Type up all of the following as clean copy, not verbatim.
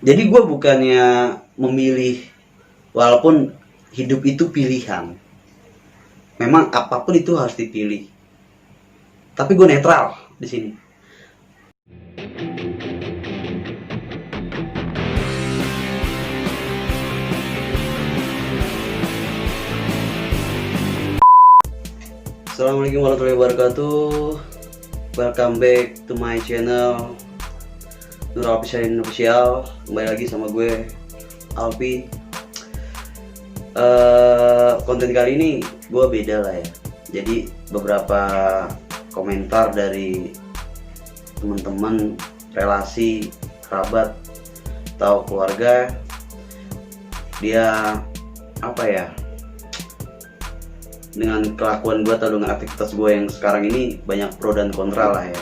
Jadi gue bukannya memilih, walaupun hidup itu pilihan. Memang apapun itu harus dipilih. Tapi gue netral di sini. Assalamualaikum warahmatullahi wabarakatuh. Welcome back to my channel Nur Official. Kembali lagi sama gue Alfi. Konten kali ini gue beda lah ya. Jadi beberapa komentar dari teman-teman, relasi, kerabat atau keluarga, dia apa ya, dengan kelakuan gue atau dengan aktivitas gue yang sekarang ini banyak pro dan kontra lah ya.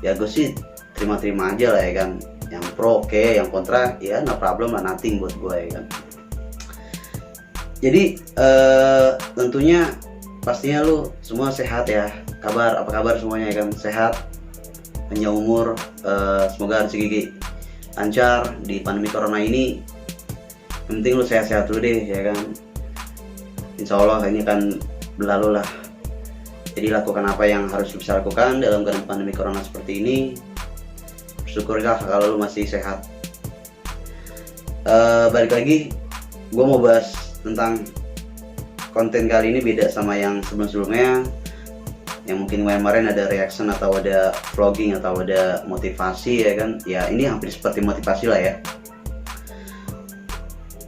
Ya gue sih terima-terima aja lah ya kan. Yang pro oke, yang kontra ya no problem lah, nothing buat gue ya kan. Jadi tentunya pastinya lu semua sehat ya. Apa kabar semuanya ya kan? Sehat, panjang umur, semoga rezeki lancar di pandemi corona ini. Yang penting lu sehat-sehat dulu deh ya kan. Insya Allah ini kan berlalu lah. Jadi lakukan apa yang harus bisa lakukan dalam keadaan pandemi corona seperti ini. Bersyukurlah kalau lu masih sehat. Balik lagi, gue mau bahas tentang konten kali ini beda sama yang sebelum-sebelumnya. Yang mungkin kemarin ada reaction atau ada vlogging atau ada motivasi ya kan. Ya ini hampir seperti motivasi lah ya.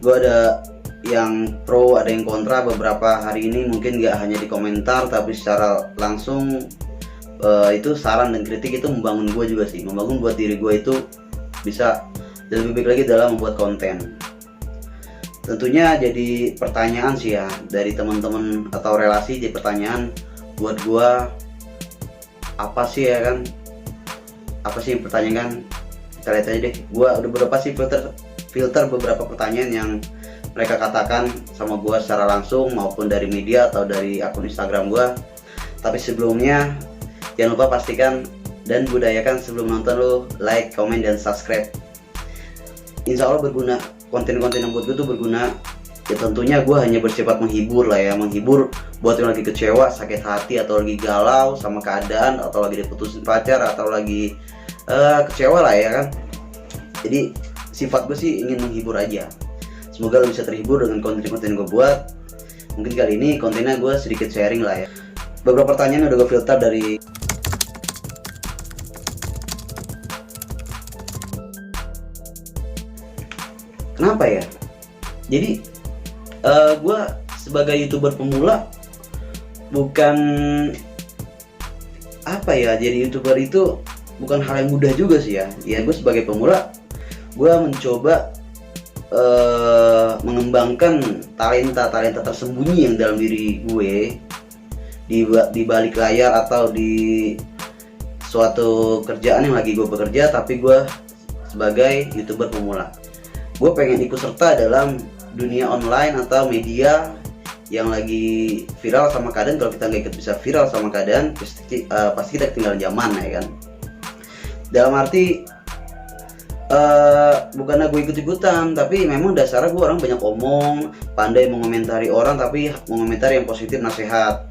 Gue ada yang pro, ada yang kontra. Beberapa hari ini mungkin gak hanya di komentar, tapi secara langsung itu saran dan kritik itu membangun gue juga sih, membangun buat diri gue itu bisa lebih baik lagi dalam membuat konten. Tentunya jadi pertanyaan sih ya dari teman-teman atau relasi, jadi pertanyaan buat gue, apa sih ya kan, apa sih yang pertanyaan? Kita lihat aja deh. Gue udah beberapa sih filter beberapa pertanyaan yang mereka katakan sama gue secara langsung maupun dari media atau dari akun Instagram gue. Tapi sebelumnya jangan lupa pastikan dan budayakan sebelum nonton lo like, comment, dan subscribe. Insya Allah berguna, konten-konten yang buat gue tuh berguna. Ya tentunya gue hanya bersifat menghibur lah ya, menghibur buat yang lagi kecewa, sakit hati, atau lagi galau sama keadaan, atau lagi diputusin pacar, atau lagi kecewa lah ya kan. Jadi sifat gue sih ingin menghibur aja. Semoga lo bisa terhibur dengan konten-konten gue buat. Mungkin kali ini kontennya gue sedikit sharing lah ya. Beberapa pertanyaan udah gue filter dari kenapa ya? Jadi gue sebagai YouTuber pemula, bukan apa ya, jadi YouTuber itu bukan hal yang mudah juga sih ya. Ya gue sebagai pemula, gue mencoba mengembangkan talenta tersembunyi yang dalam diri gue di balik layar atau di suatu kerjaan yang lagi gue bekerja, tapi gue sebagai YouTuber pemula. Gue pengen ikut serta dalam dunia online atau media yang lagi viral sama keadaan. Kalau kita nggak ikut bisa viral sama keadaan, pasti kita ketinggalan zaman ya kan. Dalam arti bukannya gue ikut-ikutan, tapi memang dasarnya gue orang banyak omong, pandai mengomentari orang, tapi mengomentari yang positif, nasihat.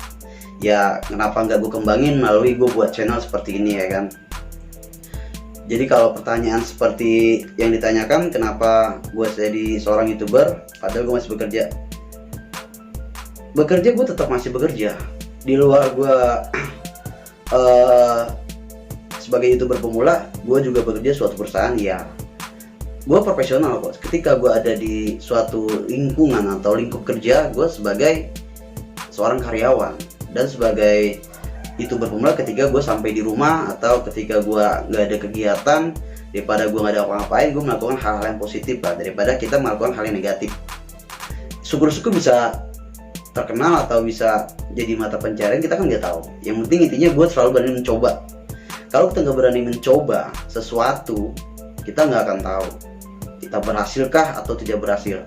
Ya kenapa nggak gue kembangin melalui gue buat channel seperti ini ya kan. Jadi kalau pertanyaan seperti yang ditanyakan, kenapa gue jadi seorang YouTuber padahal gue masih bekerja gue tetap masih bekerja. Di luar gue sebagai YouTuber pemula, gue juga bekerja suatu perusahaan ya. Gue profesional kok. Ketika gue ada di suatu lingkungan atau lingkup kerja, gue sebagai seorang karyawan. Dan sebagai YouTuber pemula, ketika gue sampai di rumah atau ketika gue nggak ada kegiatan, daripada gue nggak ada apa-apain, gue melakukan hal-hal yang positif lah, daripada kita melakukan hal yang negatif. Syukur-syukur bisa terkenal atau bisa jadi mata pencarian, kita kan nggak tahu. Yang penting intinya gue selalu berani mencoba. Kalau kita nggak berani mencoba sesuatu, kita nggak akan tahu kita berhasilkah atau tidak berhasil.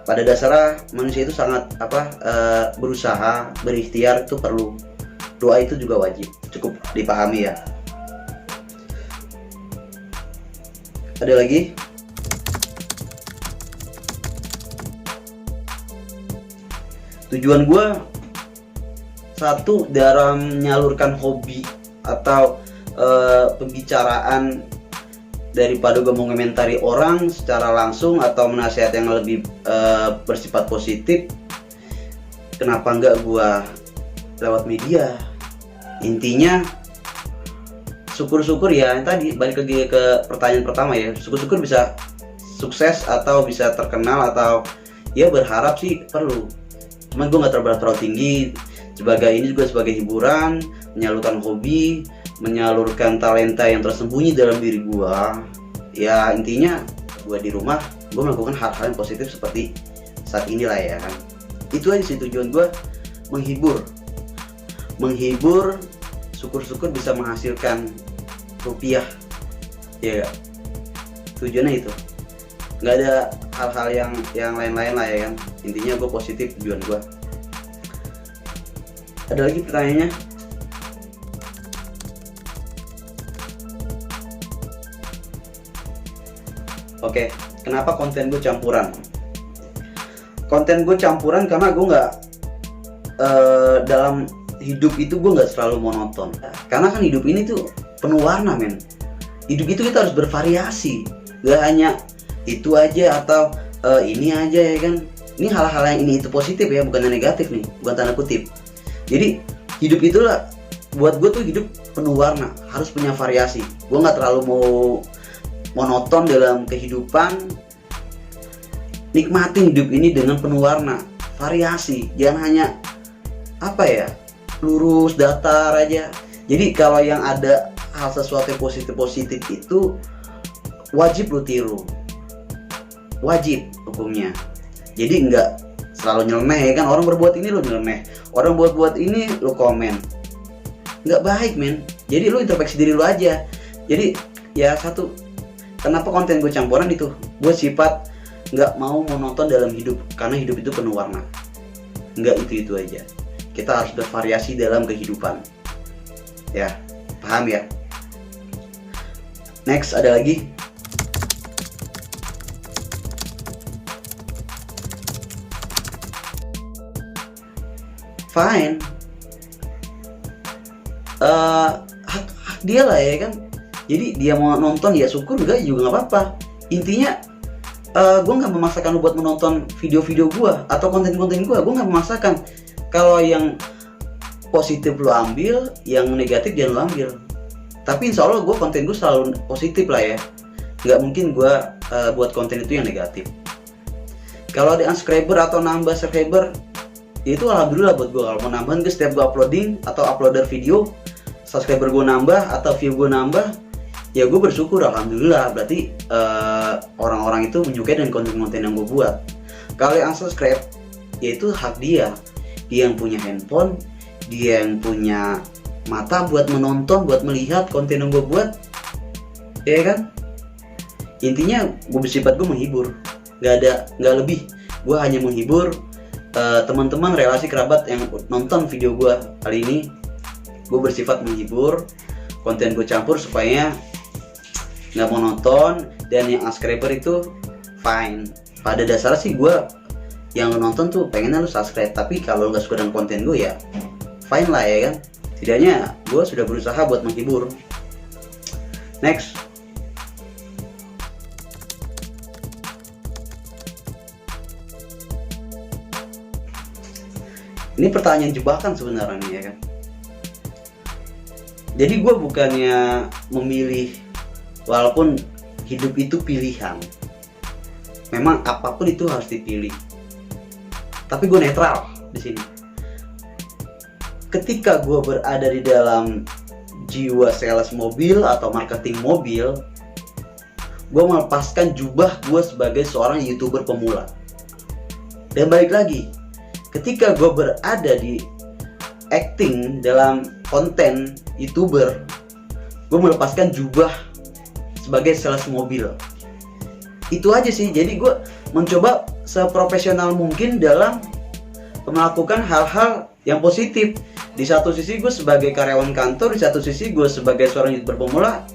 Pada dasarnya manusia itu sangat berusaha, berikhtiar itu perlu. Doa itu juga wajib, cukup dipahami ya. Ada lagi Tujuan gue satu, dalam menyalurkan hobi atau pembicaraan, daripada gue mengomentari orang secara langsung atau menasihat yang lebih bersifat positif, kenapa enggak gue lewat media. Intinya syukur-syukur ya, yang tadi balik lagi ke pertanyaan pertama ya, syukur-syukur bisa sukses atau bisa terkenal, atau ya berharap sih perlu, cuman gue nggak terlalu tinggi. Sebagai ini juga sebagai hiburan, menyalurkan hobi, menyalurkan talenta yang tersembunyi dalam diri gue. Ya intinya gue di rumah, gue melakukan hal-hal yang positif seperti saat inilah ya kan. Itu aja sih tujuan gue, menghibur, syukur-syukur bisa menghasilkan rupiah. Ya gak? Tujuannya itu, nggak ada hal-hal yang lain-lain lah ya kan. Intinya gue positif, tujuan gue. Ada lagi pertanyaannya? Oke, kenapa konten gue campuran? Konten gue campuran karena gue nggak dalam hidup itu gue nggak selalu monoton. Karena kan hidup ini tuh penuh warna men. Hidup itu kita harus bervariasi, nggak hanya itu aja atau ini aja ya kan. Ini hal-hal yang ini itu positif ya, bukan yang negatif nih, bukan tanda kutip. Jadi hidup itulah, buat gue tuh hidup penuh warna, harus punya variasi. Gue nggak terlalu mau monoton dalam kehidupan. Nikmatin hidup ini dengan penuh warna, variasi, jangan hanya apa ya, lurus datar aja. Jadi kalau yang ada hal sesuatu yang positif itu wajib lu tiru, wajib hukumnya. Jadi nggak selalu nyeleneh ya kan, orang berbuat ini lu nyeleneh, orang buat ini lu komen, nggak baik men. Jadi lu introspeksi diri lu aja. Jadi ya satu, kenapa konten gue campuran itu, gue sifat nggak mau monoton dalam hidup, karena hidup itu penuh warna. Nggak itu aja, kita harus bervariasi dalam kehidupan ya, paham ya. Next, ada lagi. Fine, hak dia lah ya kan. Jadi dia mau nonton ya syukur, enggak juga nggak apa-apa. Intinya gue nggak memaksakan lu buat menonton video-video gue atau konten-konten gue nggak memaksakan. Kalau yang positif lu ambil, yang negatif jangan lu ambil. Tapi insya Allah gue konten gue selalu positif lah ya, nggak mungkin gue buat konten itu yang negatif. Kalau ada unsubscriber atau nambah subscriber, itu alhamdulillah buat gue. Kalau mau nambahin ke setiap gue uploading atau uploader video, subscriber gue nambah atau view gue nambah, ya gue bersyukur alhamdulillah. Berarti orang-orang itu menyukai dengan konten-konten yang gue buat. Kalau yang unsubscribe, ya itu hak dia. Dia yang punya handphone, dia yang punya mata buat menonton, buat melihat konten yang gue buat, ya kan. Intinya gue bersifat gue menghibur, nggak lebih. Gue hanya menghibur teman-teman, relasi, kerabat yang nonton video gue kali ini. Gue bersifat menghibur, konten gue campur supaya nggak monoton. Dan yang subscriber itu fine. Pada dasarnya sih gue, yang lu nonton tuh pengennya lu subscribe, tapi kalau nggak suka dengan konten gue ya fine lah ya kan. Setidaknya gue sudah berusaha buat menghibur. Next. Ini pertanyaan jebakan sebenarnya ya kan. Jadi gue bukannya memilih, walaupun hidup itu pilihan, memang apapun itu harus dipilih. Tapi gue netral di sini. Ketika gue berada di dalam jiwa sales mobil atau marketing mobil, gue melepaskan jubah gue sebagai seorang YouTuber pemula. Dan balik lagi, ketika gue berada di acting dalam konten YouTuber, gue melepaskan jubah sebagai sales mobil. Itu aja sih. Jadi gue mencoba seprofesional mungkin dalam melakukan hal-hal yang positif. Di satu sisi gue sebagai karyawan kantor, di satu sisi gue sebagai seorang YouTuber pemula.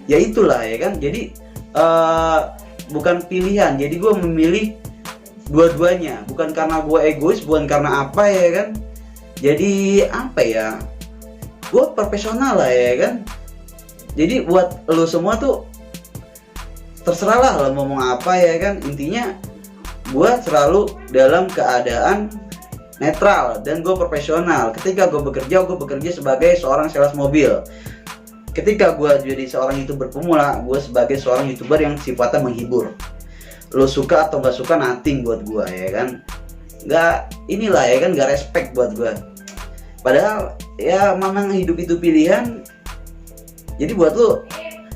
Ya itulah ya kan. Jadi bukan pilihan. Jadi gue memilih dua-duanya, bukan karena gue egois, bukan karena apa ya kan. Jadi apa ya, gue profesional lah ya kan. Jadi buat lo semua tuh terserah lah lo ngomong apa ya kan. Intinya gue selalu dalam keadaan netral dan gue profesional. Ketika gue bekerja sebagai seorang sales mobil. Ketika gue jadi seorang YouTuber pemula, gue sebagai seorang YouTuber yang sifatnya menghibur. Lo suka atau nggak suka nothing buat gue ya kan. Nggak inilah ya kan, nggak respect buat gue. Padahal ya memang hidup itu pilihan. Jadi buat lo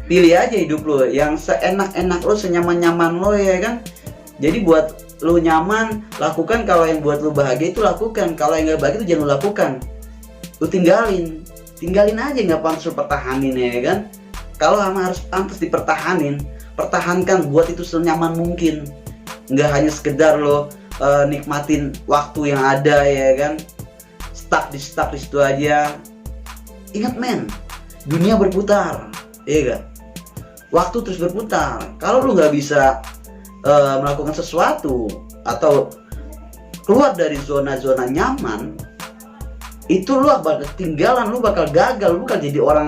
pilih aja hidup lo yang seenak-enak lo, senyaman-nyaman lo ya kan. Jadi buat lo nyaman, lakukan. Kalau yang buat lo bahagia itu lakukan. Kalau yang nggak bahagia itu jangan lo lakukan. Lo tinggalin aja, nggak pantas lo pertahanin ya kan. Kalau harus pantas dipertahanin, pertahankan, buat itu senyaman mungkin. Nggak hanya sekedar lo nikmatin waktu yang ada ya kan, stuck di situ aja. Ingat men, dunia berputar, iya gak? Waktu terus berputar. Kalau lu nggak bisa melakukan sesuatu atau keluar dari zona-zona nyaman, itu lu bakal ketinggalan, lu bakal gagal, lu bakal jadi orang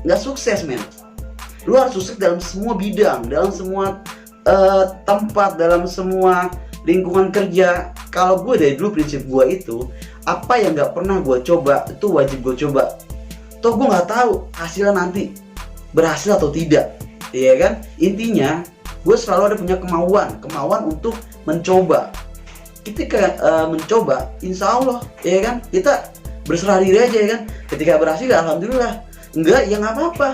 nggak sukses men. Lu harus sukses dalam semua bidang, dalam semua tempat, dalam semua lingkungan kerja. Kalau gue dari dulu prinsip gue itu, apa yang nggak pernah gue coba itu wajib gue coba. Toh gue nggak tahu hasilnya nanti berhasil atau tidak, iya kan? Intinya gue selalu ada punya kemauan untuk mencoba. Ketika mencoba, insya Allah, ya kan, kita berserah diri aja ya kan. Ketika berhasil, alhamdulillah. Enggak, ya nggak apa-apa.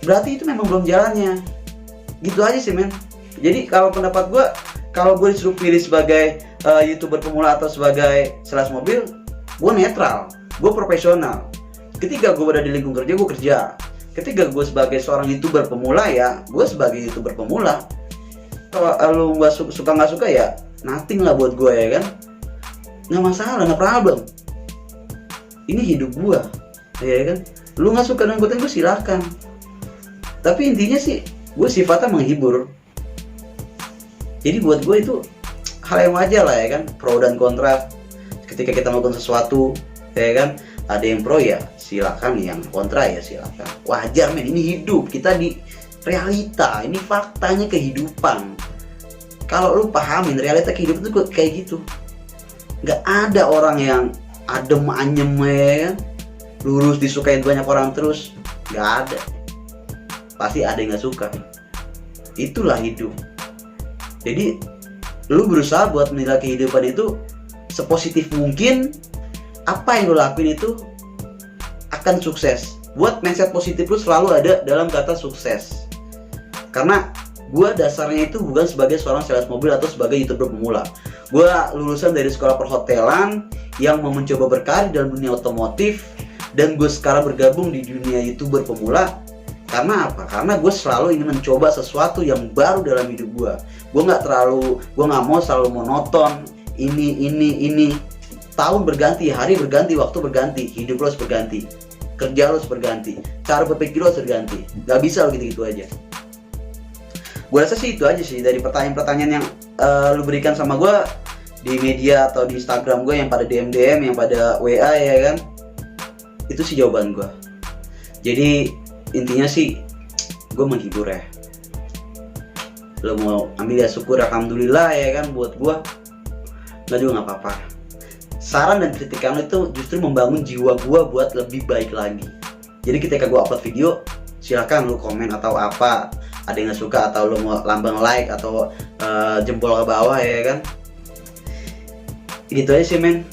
Berarti itu memang belum jalannya. Gitu aja sih men. Jadi kalau pendapat gue, kalau gue disuruh pilih sebagai YouTuber pemula atau sebagai sales mobil, gue netral, gue profesional. Ketika gue berada di lingkungan kerja, gue kerja. Ketika gue sebagai seorang YouTuber pemula, ya gue sebagai YouTuber pemula. Kalau lu nggak suka nggak suka ya nothing lah buat gue ya kan. Nggak masalah, nggak problem. Ini hidup gue, ya kan. Lu nggak suka dengan konten gue silahkan. Tapi intinya sih gue sifatnya menghibur. Jadi buat gue itu hal yang wajar lah ya kan. Pro dan kontra. Ketika kita melakukan sesuatu, ya kan, ada yang pro ya silakan, yang kontra ya silakan. Wajar men, ini hidup, kita di realita, ini faktanya kehidupan. Kalau lu pahamin realita kehidupan itu kayak gitu. Nggak ada orang yang adem anyem ya kan, lurus disukain banyak orang terus. Nggak ada. Pasti ada yang nggak suka. Itulah hidup. Jadi lu berusaha buat menilai kehidupan itu sepositif mungkin. Apa yang lu lakuin itu akan sukses. Buat mindset positif lu selalu ada dalam kata sukses. Karena gue dasarnya itu bukan sebagai seorang sales mobil atau sebagai YouTuber pemula. Gue lulusan dari sekolah perhotelan yang mau mencoba berkarir dalam dunia otomotif. Dan gue sekarang bergabung di dunia YouTuber pemula. Karena apa? Karena gue selalu ingin mencoba sesuatu yang baru dalam hidup gue. Gue nggak mau selalu monoton. Ini. Tahun berganti, hari berganti, waktu berganti, hidup lo harus berganti, kerja lo harus berganti, cara berpikir lo harus berganti. Gak bisa lo gitu-gitu aja. Gue rasa sih itu aja sih dari pertanyaan-pertanyaan yang lu berikan sama gue di media atau di Instagram gue, yang pada DM, yang pada WA ya kan. Itu sih jawaban gue. Jadi intinya sih gue menghibur ya. Lo mau ambil ya syukur, alhamdulillah ya kan. Buat gue nggak juga nggak apa-apa. Saran dan kritikan lo itu justru membangun jiwa gue buat lebih baik lagi. Jadi ketika gue upload video, silahkan lo komen atau apa. Ada yang gak suka atau lo mau lambang like atau jempol ke bawah ya kan. Gitu aja sih men.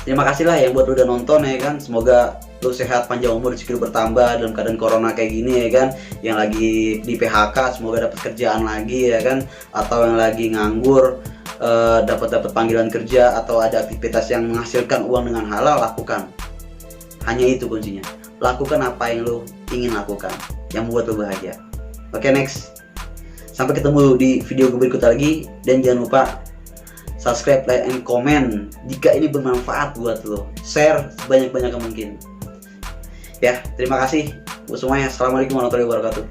Terima kasih lah yang buat lo udah nonton ya kan. Semoga lo sehat, panjang umur, rezeki lo bertambah dalam keadaan corona kayak gini ya kan. Yang lagi di PHK semoga dapat kerjaan lagi ya kan. Atau yang lagi nganggur dapat panggilan kerja atau ada aktivitas yang menghasilkan uang dengan halal, lakukan. Hanya itu kuncinya. Lakukan apa yang lo ingin lakukan yang membuat lo bahagia. Oke, next. Sampai ketemu di video berikutnya lagi. Dan jangan lupa subscribe, like, and comment jika ini bermanfaat buat lo. Share sebanyak-banyaknya mungkin. Ya, terima kasih buat semuanya. Assalamualaikum warahmatullahi wabarakatuh.